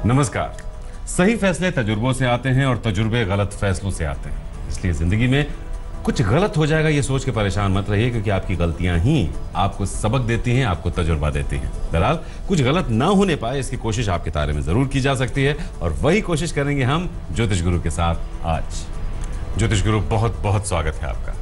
नमस्कार। सही फैसले तजुर्बों से आते हैं और तजुर्बे गलत फैसलों से आते हैं। इसलिए जिंदगी में कुछ गलत हो जाएगा ये सोच के परेशान मत रहिए, क्योंकि आपकी गलतियां ही आपको सबक देती हैं, आपको तजुर्बा देती हैं। बहरहाल कुछ गलत ना होने पाए इसकी कोशिश आपके तारे में जरूर की जा सकती है, और वही कोशिश करेंगे हम ज्योतिष गुरु के साथ आज। ज्योतिष गुरु, बहुत बहुत स्वागत है आपका।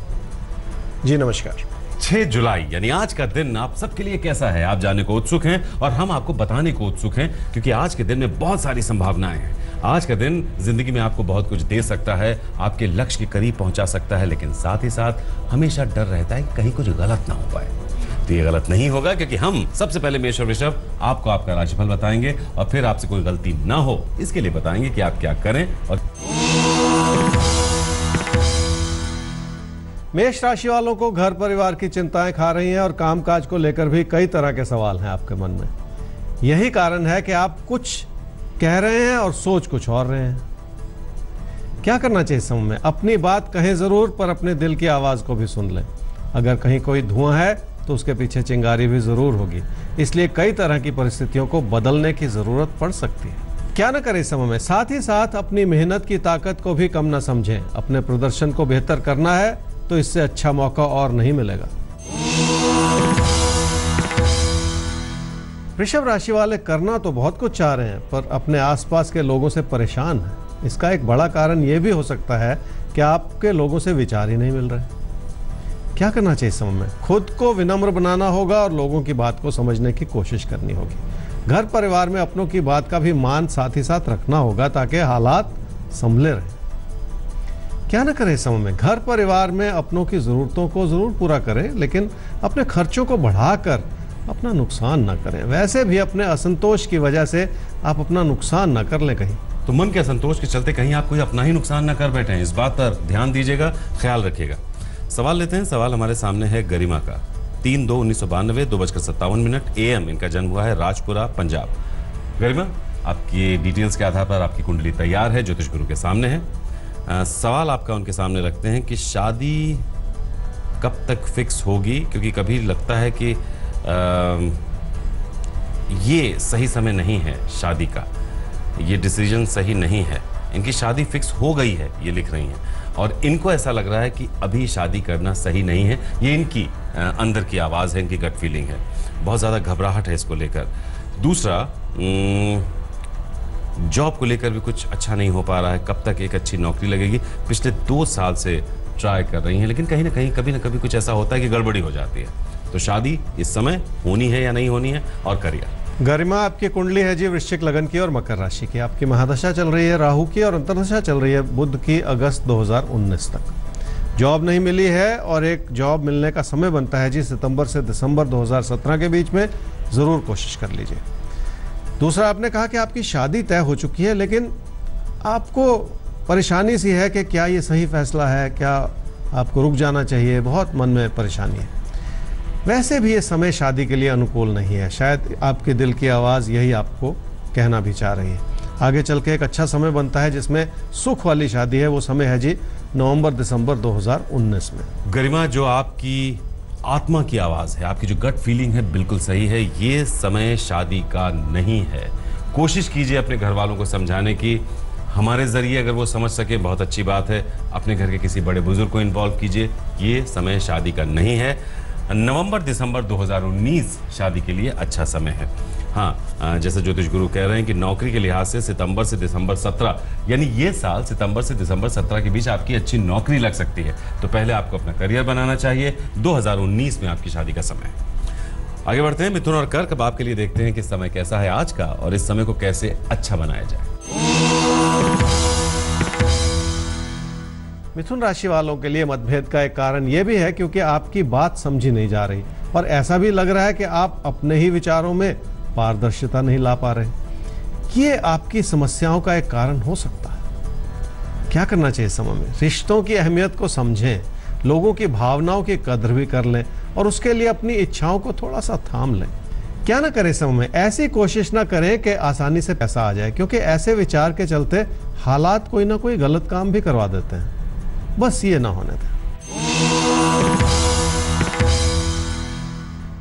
जी नमस्कार। 6 जुलाई यानी आज का दिन आप सबके लिए कैसा है आप जानने को उत्सुक हैं, और हम आपको बताने को उत्सुक हैं, क्योंकि आज के दिन में बहुत सारी संभावनाएं हैं। आज का दिन जिंदगी में आपको बहुत कुछ दे सकता है, आपके लक्ष्य के करीब पहुंचा सकता है, लेकिन साथ ही साथ हमेशा डर रहता है कि कहीं कुछ गलत ना हो पाए। तो ये गलत नहीं होगा, क्योंकि हम सबसे पहले मेष और वृषभ आपको आपका राशिफल बताएंगे, और फिर आपसे कोई गलती ना हो इसके लिए बताएंगे कि आप क्या करें। और मेष राशि वालों को घर परिवार की चिंताएं खा रही हैं और कामकाज को लेकर भी कई तरह के सवाल हैं आपके मन में। यही कारण है कि आप कुछ कह रहे हैं और सोच कुछ और रहे हैं। क्या करना चाहिए इस समय में? अपनी बात कहें जरूर, पर अपने दिल की आवाज को भी सुन लें। अगर कहीं कोई धुआं है तो उसके पीछे चिंगारी भी जरूर होगी, इसलिए कई तरह की परिस्थितियों को बदलने की जरूरत पड़ सकती है। क्या न करें इस समय में? साथ ही साथ अपनी मेहनत की ताकत को भी कम न समझें। अपने प्रदर्शन को बेहतर करना है तो इससे अच्छा मौका और नहीं मिलेगा। वृषभ राशि वाले करना तो बहुत कुछ चाह रहे हैं, पर अपने आसपास के लोगों से परेशान हैं। इसका एक बड़ा कारण यह भी हो सकता है कि आपके लोगों से विचार ही नहीं मिल रहे। क्या करना चाहिए इस समय में? खुद को विनम्र बनाना होगा और लोगों की बात को समझने की कोशिश करनी होगी। घर परिवार में अपनों की बात का भी मान साथ ही साथ रखना होगा, ताकि हालात संभले रहें। क्या ना करें इस समय में? घर परिवार में अपनों की जरूरतों को जरूर पूरा करें, लेकिन अपने खर्चों को बढ़ाकर अपना नुकसान ना करें। वैसे भी अपने असंतोष की वजह से आप अपना नुकसान ना कर लें कहीं। तो मन के असंतोष के चलते कहीं आप कोई अपना ही नुकसान ना कर बैठे, इस बात पर ध्यान दीजिएगा, ख्याल रखिएगा। सवाल लेते हैं। सवाल हमारे सामने है गरिमा का। 3/2/1992 2:57 AM इनका जन्म हुआ है, राजपुरा, पंजाब। गरिमा, आपकी डिटेल्स के आधार पर आपकी कुंडली तैयार है, ज्योतिष गुरु के सामने है। सवाल आपका उनके सामने रखते हैं कि शादी कब तक फिक्स होगी, क्योंकि कभी लगता है कि ये सही समय नहीं है शादी का, ये डिसीजन सही नहीं है। इनकी शादी फिक्स हो गई है ये लिख रही हैं, और इनको ऐसा लग रहा है कि अभी शादी करना सही नहीं है। ये इनकी अंदर की आवाज़ है, इनकी गट फीलिंग है। बहुत ज़्यादा घबराहट है इसको लेकर। दूसरा, जॉब को लेकर भी कुछ अच्छा नहीं हो पा रहा है। कब तक एक अच्छी नौकरी लगेगी? पिछले 2 साल से ट्राई कर रही हैं, लेकिन कहीं ना कहीं कभी ना कभी कुछ ऐसा होता है कि गड़बड़ी हो जाती है। तो शादी इस समय होनी है या नहीं होनी है? और करियर। गरिमा, आपकी कुंडली है जी वृश्चिक लगन की और मकर राशि की। आपकी महादशा चल रही है राहु की, और अंतर्दशा चल रही है बुध की, अगस्त 2019 तक। जॉब नहीं मिली है और एक जॉब मिलने का समय बनता है जी सितंबर से दिसंबर 2017 के बीच में। जरूर कोशिश कर लीजिए। दूसरा, आपने कहा कि आपकी शादी तय हो चुकी है, लेकिन आपको परेशानी सी है कि क्या ये सही फैसला है, क्या आपको रुक जाना चाहिए। बहुत मन में परेशानी है। वैसे भी ये समय शादी के लिए अनुकूल नहीं है। शायद आपके दिल की आवाज़ यही आपको कहना भी चाह रही है। आगे चल के एक अच्छा समय बनता है जिसमें सुख वाली शादी है। वो समय है जी नवंबर-दिसंबर 2019 में। गरिमा, जो आपकी आत्मा की आवाज़ है, आपकी जो गट फीलिंग है, बिल्कुल सही है। ये समय शादी का नहीं है। कोशिश कीजिए अपने घर वालों को समझाने की। हमारे ज़रिए अगर वो समझ सके बहुत अच्छी बात है। अपने घर के किसी बड़े बुजुर्ग को इन्वॉल्व कीजिए। ये समय शादी का नहीं है। नवंबर-दिसंबर 2019 शादी के लिए अच्छा समय है। हाँ, जैसे ज्योतिष गुरु कह रहे हैं कि नौकरी के लिहाज से सितंबर से दिसंबर 17 यानी ये साल सितंबर से दिसंबर 17 के बीच आपकी अच्छी नौकरी लग सकती है। तो पहले आपको अपना करियर बनाना चाहिए। 2019 में आपकी शादी का समय है। आगे बढ़ते हैं। मिथुन और कर्क, अब आपके लिए देखते हैं कि समय कैसा है आज का, और इस समय को कैसे अच्छा बनाया जाए। मिथुन राशि वालों के लिए मतभेद का एक कारण यह भी है क्योंकि आपकी बात समझी नहीं जा रही, और ऐसा भी लग रहा है कि आप अपने ही विचारों में पारदर्शिता नहीं ला पा रहे। ये आपकी समस्याओं का एक कारण हो सकता है। क्या करना चाहिए समय में? रिश्तों की अहमियत को समझें, लोगों की भावनाओं की कदर भी कर लें, और उसके लिए अपनी इच्छाओं को थोड़ा सा थाम लें। क्या ना करें समय में? ऐसी कोशिश ना करें कि आसानी से पैसा आ जाए, क्योंकि ऐसे विचार के चलते हालात कोई ना कोई गलत काम भी करवा देते हैं। बस ये ना होने दें।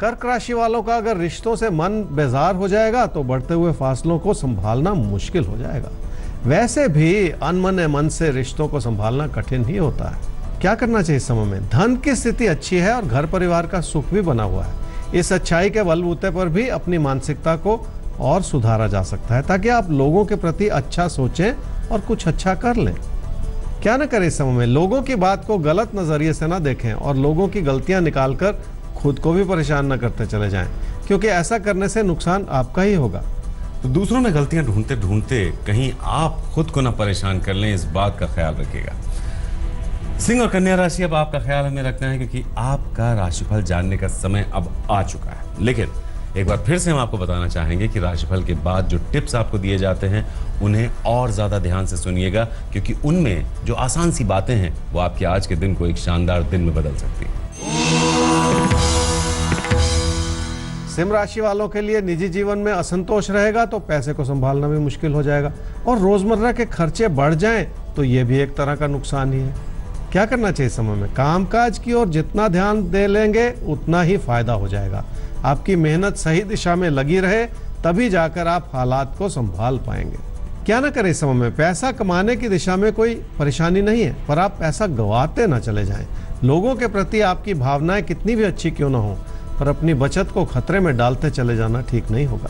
कर्क राशि वालों का अगर रिश्तों से मन बेजार हो जाएगा तो बढ़ते हुए फासलों को संभालना मुश्किल हो जाएगा। वैसे भी अनमने मन से रिश्तों को संभालना कठिन ही होता है। क्या करना चाहिए इस समय में? धन की स्थिति अच्छी है और घर परिवार का सुख भी बना हुआ है। इस अच्छाई के बलबूते पर भी अपनी मानसिकता को और सुधारा जा सकता है ताकि आप लोगों के प्रति अच्छा सोचें और कुछ अच्छा कर लें। क्या ना करें इस समय में? लोगों की बात को गलत नजरिए से ना देखें और लोगों की गलतियां निकालकर खुद को भी परेशान न करते चले जाएं, क्योंकि ऐसा करने से नुकसान आपका ही होगा। तो दूसरों में गलतियां ढूंढते ढूंढते कहीं आप खुद को ना परेशान कर लें, इस बात का ख्याल रखिएगा। सिंह और कन्या राशि, अब आपका ख्याल हमें रखना है क्योंकि आपका राशिफल जानने का समय अब आ चुका है। लेकिन एक बार फिर से हम आपको बताना चाहेंगे कि राशिफल के बाद जो टिप्स आपको दिए जाते हैं उन्हें और ज्यादा ध्यान से सुनिएगा, क्योंकि उनमें जो आसान सी बातें हैं वो आपके आज के दिन को एक शानदार दिन में बदल सकती है। सिंह राशि वालों के लिए निजी जीवन में असंतोष रहेगा तो पैसे को संभालना भी मुश्किल हो जाएगा और रोजमर्रा के खर्चे बढ़ जाएं तो ये भी एक तरह का नुकसान ही है। क्या करना चाहिए समय में? कामकाज की ओर जितना ध्यान दे लेंगे उतना ही फायदा हो जाएगा। आपकी मेहनत सही दिशा में लगी रहे तभी जाकर आप हालात को संभाल पाएंगे। क्या ना करें इस समय में? पैसा कमाने की दिशा में कोई परेशानी नहीं है, पर आप पैसा गंवाते ना चले जाएं। लोगों के प्रति आपकी भावनाएं कितनी भी अच्छी क्यों ना हो, पर अपनी बचत को खतरे में डालते चले जाना ठीक नहीं होगा।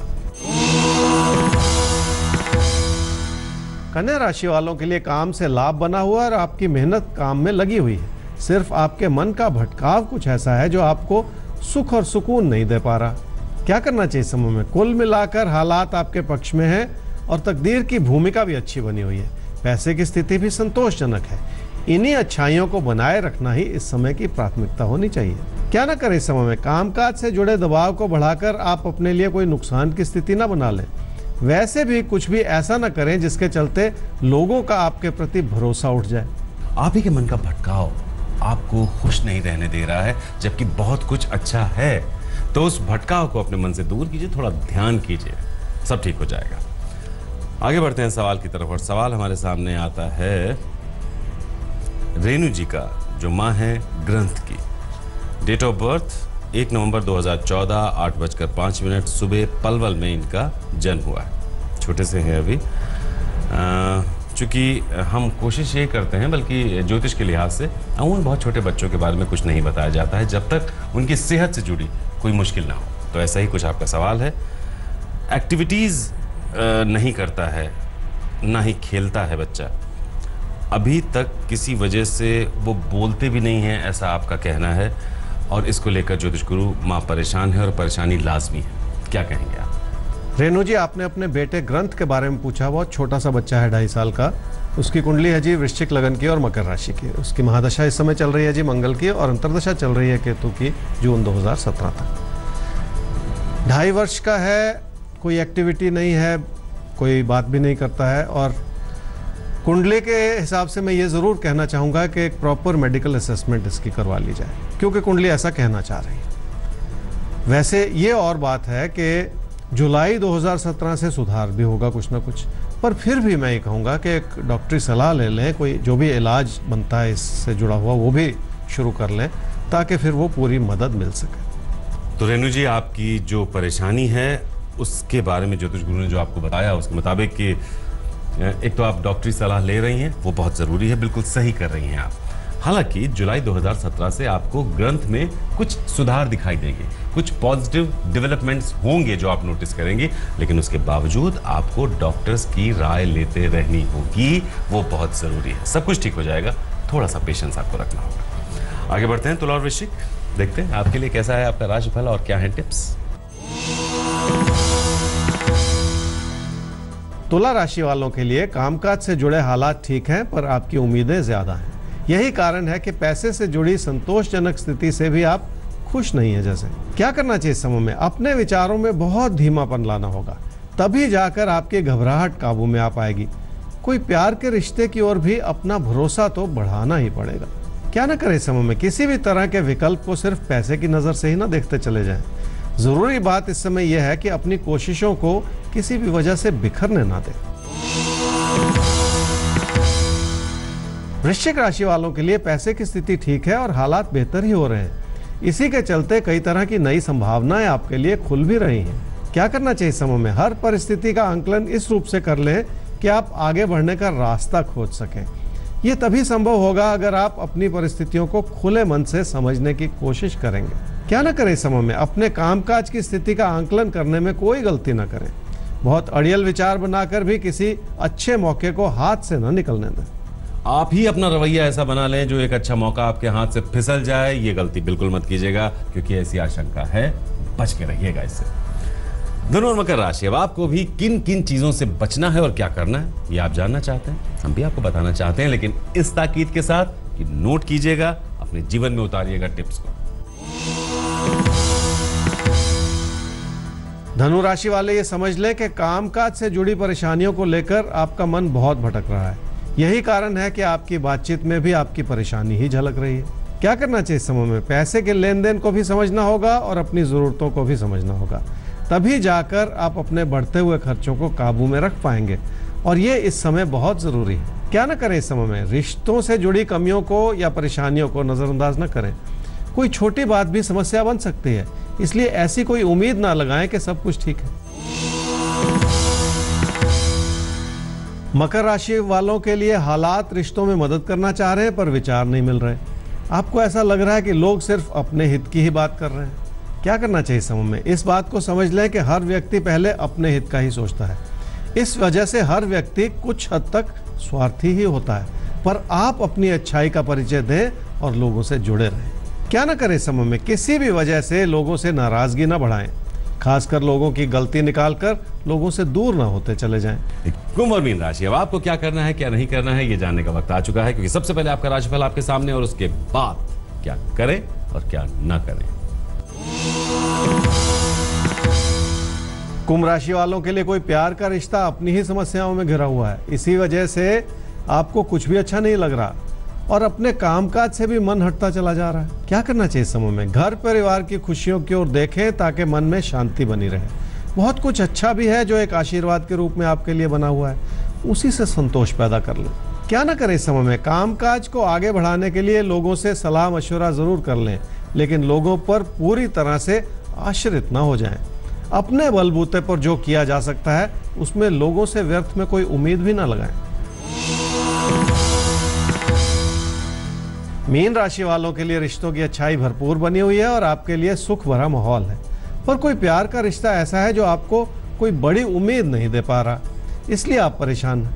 कन्या राशि वालों के लिए काम से लाभ बना हुआ और आपकी मेहनत काम में लगी हुई है। सिर्फ आपके मन का भटकाव कुछ ऐसा है जो आपको सुख और सुकून नहीं दे पा रहा। क्या करना चाहिए समय में? कुल मिलाकर हालात आपके पक्ष में है और तकदीर की भूमिका भी अच्छी बनी हुई है। पैसे की स्थिति भी संतोषजनक है। इन्हीं अच्छाइयों को बनाए रखना ही इस समय की प्राथमिकता होनी चाहिए। क्या ना करें इस समय में? कामकाज से जुड़े दबाव को बढ़ाकर आप अपने लिए कोई नुकसान की स्थिति ना बना लें। वैसे भी कुछ भी ऐसा ना करें जिसके चलते लोगों का आपके प्रति भरोसा उठ जाए। आप ही के मन का भटकाव आपको खुश नहीं रहने दे रहा है, जबकि बहुत कुछ अच्छा है। तो उस भटकाव को अपने मन से दूर कीजिए, थोड़ा ध्यान कीजिए, सब ठीक हो जाएगा। आगे बढ़ते हैं सवाल की तरफ और सवाल हमारे सामने आता है रेणु जी का, जो माँ है ग्रंथ की। डेट ऑफ बर्थ 1 नवंबर 2014, 8:05 सुबह पलवल में इनका जन्म हुआ है। छोटे से हैं अभी। चूँकि हम कोशिश ये करते हैं, बल्कि ज्योतिष के लिहाज से अमूमन बहुत छोटे बच्चों के बारे में कुछ नहीं बताया जाता है जब तक उनकी सेहत से जुड़ी कोई मुश्किल ना हो। तो ऐसा ही कुछ आपका सवाल है। एक्टिविटीज़ नहीं करता है, ना ही खेलता है बच्चा। अभी तक किसी वजह से वो बोलते भी नहीं हैं, ऐसा आपका कहना है। और इसको लेकर ज्योतिष गुरु माँ परेशान है और परेशानी लाजमी है। क्या कहेंगे आप? रेणु जी, आपने अपने बेटे ग्रंथ के बारे में पूछा। बहुत छोटा सा बच्चा है, 2.5 साल का। उसकी कुंडली है जी वृश्चिक लगन की और मकर राशि की। उसकी महादशा इस समय चल रही है जी मंगल की, और अंतर्दशा चल रही है केतु की जून 2017 तक। 2.5 वर्ष का है, कोई एक्टिविटी नहीं है, कोई बात भी नहीं करता है। और कुंडली के हिसाब से मैं ये ज़रूर कहना चाहूँगा कि एक प्रॉपर मेडिकल असेसमेंट इसकी करवा ली जाए, क्योंकि कुंडली ऐसा कहना चाह रही है। वैसे ये और बात है कि जुलाई 2017 से सुधार भी होगा कुछ ना कुछ, पर फिर भी मैं ये कहूँगा कि एक डॉक्टरी सलाह ले लें, कोई जो भी इलाज बनता है इससे जुड़ा हुआ वो भी शुरू कर लें, ताकि फिर वो पूरी मदद मिल सके। तो रेणु जी, आपकी जो परेशानी है उसके बारे में ज्योतिष गुरु ने जो आपको बताया उसके मुताबिक कि एक तो आप डॉक्टरी सलाह ले रही हैं, वो बहुत ज़रूरी है, बिल्कुल सही कर रही हैं आप। हालांकि जुलाई 2017 से आपको ग्रंथ में कुछ सुधार दिखाई देंगे, कुछ पॉजिटिव डेवलपमेंट्स होंगे जो आप नोटिस करेंगे, लेकिन उसके बावजूद आपको डॉक्टर्स की राय लेते रहनी होगी, वो बहुत ज़रूरी है। सब कुछ ठीक हो जाएगा, थोड़ा सा पेशेंस आपको रखना होगा। आगे बढ़ते हैं तुला और वृश्चिक, देखते हैं आपके लिए कैसा है आपका राशिफल और क्या है टिप्स। तुला राशि वालों के लिए कामकाज से जुड़े हालात ठीक हैं, पर आपकी उम्मीदें ज़्यादा हैं। यही कारण है कि पैसे से जुड़ी संतोषजनक स्थिति से भी आप खुश नहीं है। जैसे क्या करना चाहिए इस समय में? अपने विचारों में बहुत धीमापन लाना होगा, तभी जाकर आपकी घबराहट काबू में आ पाएगी। कोई प्यार के रिश्ते की ओर भी अपना भरोसा तो बढ़ाना ही पड़ेगा। क्या ना करें इस समय में? किसी भी तरह के विकल्प को सिर्फ पैसे की नज़र से ही ना देखते चले जाएं। ज़रूरी बात इस समय यह है कि अपनी कोशिशों को किसी भी वजह से बिखरने ना दें। वृश्चिक राशि वालों के लिए पैसे की स्थिति ठीक है और हालात बेहतर ही हो रहे हैं। इसी के चलते कई तरह की नई संभावनाएं आपके लिए खुल भी रही हैं। क्या करना चाहिए इस समय में? हर परिस्थिति का आंकलन इस रूप से कर लें कि आप आगे बढ़ने का रास्ता खोज सकें। ये तभी संभव होगा अगर आप अपनी परिस्थितियों को खुले मन से समझने की कोशिश करेंगे। क्या ना करें इस समय में? अपने कामकाज की स्थिति का आंकलन करने में कोई गलती ना करें। बहुत अड़ियल विचार बनाकर भी किसी अच्छे मौके को हाथ से न निकलने दें। आप ही अपना रवैया ऐसा बना लें जो एक अच्छा मौका आपके हाथ से फिसल जाए। ये गलती बिल्कुल मत कीजिएगा, क्योंकि ऐसी आशंका है। बच के रहिएगा इससे। धनु और मकर राशि, अब आपको भी किन किन चीजों से बचना है और क्या करना है, ये आप जानना चाहते हैं। हम भी आपको बताना चाहते हैं, लेकिन इस ताकीद के साथ कि नोट कीजिएगा, अपने जीवन में उतारिएगा टिप्स को। धनु राशि वाले ये समझ लें कि कामकाज से जुड़ी परेशानियों को लेकर आपका मन बहुत भटक रहा है। यही कारण है कि आपकी बातचीत में भी आपकी परेशानी ही झलक रही है। क्या करना चाहिए इस समय में? पैसे के लेन देन को भी समझना होगा और अपनी जरूरतों को भी समझना होगा। तभी जाकर आप अपने बढ़ते हुए खर्चों को काबू में रख पाएंगे, और ये इस समय बहुत जरूरी है। क्या ना करें इस समय में? रिश्तों से जुड़ी कमियों को या परेशानियों को नजरअंदाज न करें। कोई छोटी बात भी समस्या बन सकती है, इसलिए ऐसी कोई उम्मीद ना लगाएं कि सब कुछ ठीक है। मकर राशि वालों के लिए हालात रिश्तों में मदद करना चाह रहे हैं, पर विचार नहीं मिल रहे। आपको ऐसा लग रहा है कि लोग सिर्फ अपने हित की ही बात कर रहे हैं। क्या करना चाहिए इस समय में? इस बात को समझ लें कि हर व्यक्ति पहले अपने हित का ही सोचता है। इस वजह से हर व्यक्ति कुछ हद तक स्वार्थी ही होता है, पर आप अपनी अच्छाई का परिचय दें और लोगों से जुड़े रहें। क्या ना करें इस समय में? किसी भी वजह से लोगों से नाराजगी ना बढ़ाएं, खासकर लोगों की गलती निकालकर लोगों से दूर ना होते चले जाएं। कुंभ और मीन राशि, अब आपको क्या करना है क्या नहीं करना है ये जानने का वक्त आ चुका है, क्योंकि सबसे पहले आपका राशिफल आपके सामने, और उसके बाद क्या करें और क्या ना करें। कुंभ राशि वालों के लिए कोई प्यार का रिश्ता अपनी ही समस्याओं में घिरा हुआ है। इसी वजह से आपको कुछ भी अच्छा नहीं लग रहा और अपने कामकाज से भी मन हटता चला जा रहा है। क्या करना चाहिए इस समय में? घर परिवार की खुशियों की ओर देखें ताकि मन में शांति बनी रहे। बहुत कुछ अच्छा भी है जो एक आशीर्वाद के रूप में आपके लिए बना हुआ है, उसी से संतोष पैदा कर लें। क्या ना करें इस समय में? कामकाज को आगे बढ़ाने के लिए लोगों से सलाह मशवरा जरूर कर लें, लेकिन लोगों पर पूरी तरह से आश्रित ना हो जाएं। अपने बलबूते पर जो किया जा सकता है उसमें लोगों से व्यर्थ में कोई उम्मीद भी ना लगाएं। मीन राशि वालों के लिए रिश्तों की अच्छाई भरपूर बनी हुई है और आपके लिए सुख भरा माहौल है, पर कोई प्यार का रिश्ता ऐसा है जो आपको कोई बड़ी उम्मीद नहीं दे पा रहा, इसलिए आप परेशान हैं।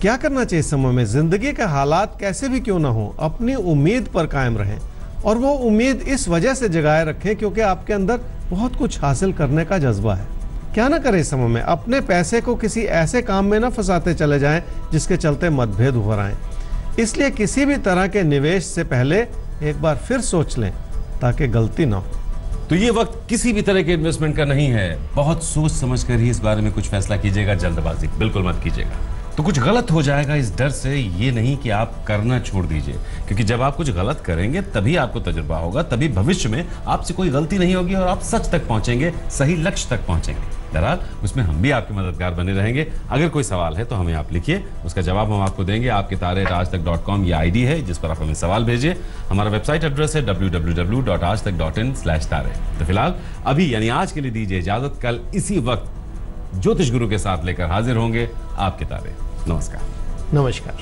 क्या करना चाहिए इस समय में? जिंदगी के हालात कैसे भी क्यों ना हो, अपनी उम्मीद पर कायम रहें, और वो उम्मीद इस वजह से जगाए रखें क्योंकि आपके अंदर बहुत कुछ हासिल करने का जज्बा है। क्या ना करें इस समय में? अपने पैसे को किसी ऐसे काम में ना फंसाते चले जाएं जिसके चलते मतभेद उभर आएं। इसलिए किसी भी तरह के निवेश से पहले एक बार फिर सोच लें ताकि गलती ना हो। तो ये वक्त किसी भी तरह के इन्वेस्टमेंट का नहीं है। बहुत सोच समझ कर ही इस बारे में कुछ फैसला कीजिएगा, जल्दबाजी बिल्कुल मत कीजिएगा। तो कुछ गलत हो जाएगा इस डर से ये नहीं कि आप करना छोड़ दीजिए, क्योंकि जब आप कुछ गलत करेंगे तभी आपको तजुर्बा होगा, तभी भविष्य में आपसे कोई गलती नहीं होगी और आप सच तक पहुंचेंगे, सही लक्ष्य तक पहुंचेंगे। बहरहाल उसमें हम भी आपके मददगार बने रहेंगे। अगर कोई सवाल है तो हमें आप लिखिए, उसका जवाब हम आपको देंगे। आपके तारे@aajtak.com ये आईडी है जिस पर आप हमें सवाल भेजिए। हमारा वेबसाइट एड्रेस है www.aajtak.in/तारे। तो फिलहाल अभी यानी आज के लिए दीजिए इजाजत। कल इसी वक्त ज्योतिष गुरु के साथ लेकर हाजिर होंगे आपके तारे। नमस्कार। नमस्कार।